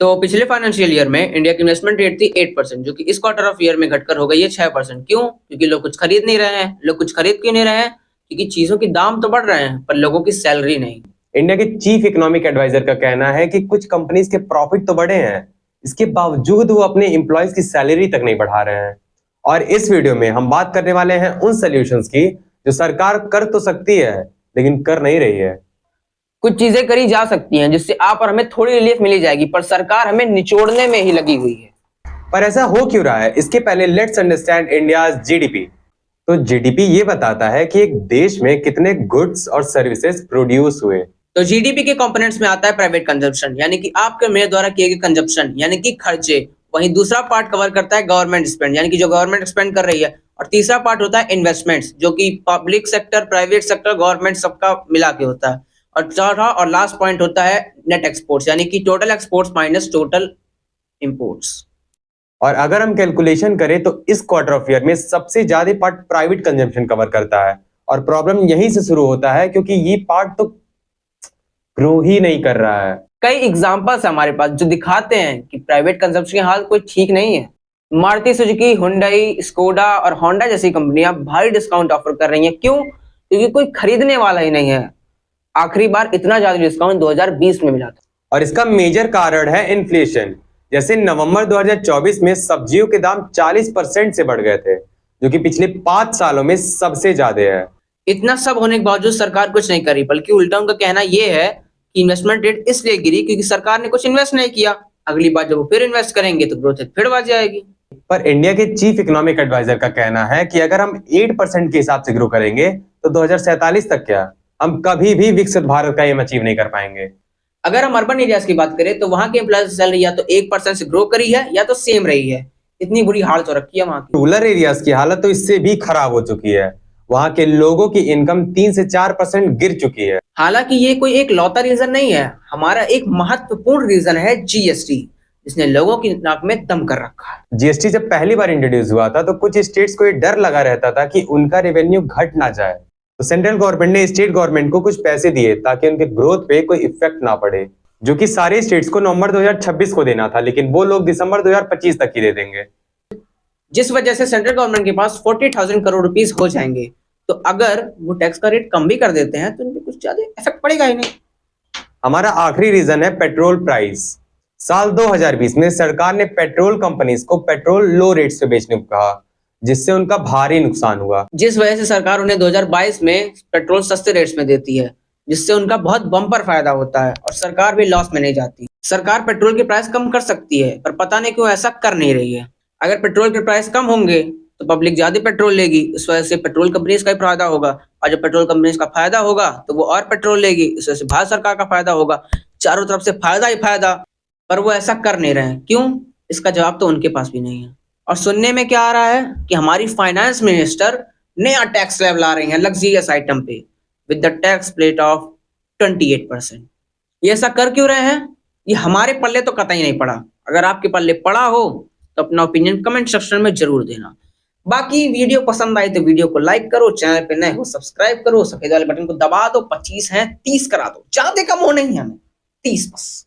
तो पिछले financial year में इंडिया की इन्वेस्टमेंट रेट थी 8%, जो कि इस क्वार्टर ऑफ ईयर में घटकर हो गई है 6%। क्यों? क्योंकि लोग कुछ खरीद नहीं रहे हैं। लोग कुछ खरीद क्यों नहीं रहे हैं? क्योंकि चीजों के दाम तो बढ़ रहे हैं पर लोगों की सैलरी नहीं। इंडिया के चीफ इकोनॉमिक एडवाइजर का कहना है कि कुछ कंपनीज के प्रॉफिट तो बढ़े हैं, इसके बावजूद वो अपने एम्प्लॉयज की सैलरी तक नहीं बढ़ा रहे हैं। और इस वीडियो में हम बात करने वाले हैं उन सॉल्यूशंस की जो सरकार कर तो सकती है लेकिन कर नहीं रही है। कुछ चीजें करी जा सकती हैं जिससे आप और हमें थोड़ी रिलीफ मिली जाएगी, पर सरकार हमें निचोड़ने में ही लगी हुई है। पर ऐसा हो क्यों रहा है? इसके पहले लेट्स अंडरस्टैंड इंडियाज जीडीपी। तो जीडीपी ये बताता है कि एक देश में कितने गुड्स और सर्विसेज प्रोड्यूस हुए। तो जीडीपी के कंपोनेंट्स में आता है प्राइवेट कंजप्शन, यानी कि आपके मेरे द्वारा किए गए कंजप्शन यानी कि खर्चे। वहीं दूसरा पार्ट कवर करता है गवर्नमेंट स्पेंड, यानी कि जो गवर्नमेंट स्पेंड कर रही है। और तीसरा पार्ट होता है इन्वेस्टमेंट्स, जो कि public sector, private sector, government सबका मिला के होता है। और चौथा और लास्ट पॉइंट होता है नेट एक्सपोर्ट्स, यानी कि total exports minus total imports. और अगर हम कैलकुलेशन करें तो इस क्वार्टर ऑफ ईयर में सबसे ज्यादा पार्ट प्राइवेट कंजम्पशन कवर करता है। और प्रॉब्लम यहीं से शुरू होता है क्योंकि ये पार्ट तो ग्रो ही नहीं कर रहा है। कई एग्जांपल्स हमारे पास जो दिखाते हैं कि प्राइवेट कंजम्पशन की हालत कोई ठीक नहीं है। मारुति सुजुकी, हुंडई, स्कोडा और होंडा जैसी कंपनियां भारी डिस्काउंट ऑफर कर रही हैं। क्यों? क्योंकि कोई खरीदने वाला ही नहीं है। आखिरी बार इतना ज्यादा डिस्काउंट 2020 में मिला था। और इसका मेजर कारण है इन्फ्लेशन। जैसे नवंबर 2024 में सब्जियों के दाम 40% से बढ़ गए थे, जो कि पिछले 5 सालों में सबसे ज्यादा है। इतना सब होने के बावजूद सरकार कुछ नहीं करी, बल्कि उल्टा उनका कहना यह है कि इन्वेस्टमेंट रेट इसलिए गिरी क्योंकि सरकार ने कुछ इन्वेस्ट नहीं किया। अगली बार जब वो फिर इन्वेस्ट करेंगे तो ग्रोथ फिर बढ़ जाएगी। पर इंडिया के चीफ इकोनॉमिक एडवाइजर का कहना है कि अगर हम 8% के हिसाब से ग्रो करेंगे तो 2047 तक क्या, हम कभी भी विकसित भारत का एम अचीव नहीं कर पाएंगे। अगर हम अर्बन एरियाज की बात करें तो वहां की एम्प्लॉय सैलरी या तो 1% से ग्रो करी है या तो सेम रही है। इतनी बुरी हालत हो रखी है वहां की। रूरल एरियाज की हालत तो इससे भी खराब हो चुकी है। वहां के लोगों की इनकम 3 से 4% गिर चुकी है। हालांकि ये कोई एक लौता रीजन नहीं है, हमारा एक महत्वपूर्ण रीजन है जीएसटी, जिसने लोगों की नाक में दम कर रखा है। जीएसटी जब पहली बार इंट्रोड्यूस हुआ था तो कुछ स्टेट्स को ये डर लगा रहता था कि उनका रेवेन्यू घट ना जाए। तो सेंट्रल गवर्नमेंट ने स्टेट गवर्नमेंट को कुछ पैसे दिए ताकि उनके ग्रोथ पे कोई इफेक्ट ना पड़े, जो कि सारे स्टेट्स को नवंबर 2026 को देना था, लेकिन वो लोग दिसंबर 2025 तक ही दे देंगे। जिस वजह से सेंट्रल गवर्नमेंट के पास 40,000 करोड़ रुपीस हो जाएंगे। तो अगर वो टैक्स का रेट कम भी कर देते हैं तो उन पे कुछ ज्यादा इफेक्ट पड़ेगा ही नहीं। हमारा आखिरी रीजन है पेट्रोल प्राइस। साल 2020 में सरकार ने पेट्रोल कंपनीज को पेट्रोल लो रेट्स पे बेचने को कहा, जिससे उनका भारी नुकसान हुआ। जिस वजह से सरकार उन्हें 2022 में पेट्रोल सस्ते रेट्स में देती है, जिससे उनका बहुत बम्पर फायदा होता है और सरकार भी लॉस में नहीं जाती। सरकार पेट्रोल के प्राइस कम कर सकती है, पर पता नहीं क्यों ऐसा कर नहीं रही है। अगर पेट्रोल के प्राइस कम होंगे तो पब्लिक ज्यादा पेट्रोल लेगी, इस वजह से पेट्रोल कंपनीज का ही फायदा होगा। और जब पेट्रोल कंपनीज का फायदा होगा तो वो और पेट्रोल लेगी, इस वजह से भारत सरकार का फायदा होगा। चारों तरफ से फायदा ही फायदा। पर वो ऐसा कर नहीं रहे हैं। क्यों? इसका जवाब तो उनके पास भी नहीं है। और सुनने में क्या आ रहा है कि हमारी फाइनेंस मिनिस्टर नया टैक्स स्लैब ला रही हैं लग्जरियस आइटम पे with the tax plate of 28%। ये ऐसा कर क्यों रहे हैं? ये हमारे पल्ले तो कतई नहीं पड़ा। अगर आपके पल्ले पड़ा हो तो अपना ओपिनियन कमेंट सेक्शन में जरूर देना। बाकी वीडियो पसंद आई तो वीडियो को लाइक करो, चैनल पे नए हो सब्सक्राइब करो, सफेद वाले बटन को दबा दो। 25 हैं 30 करा दो, ज्यादा कम हो नहीं हमें, 30 बस।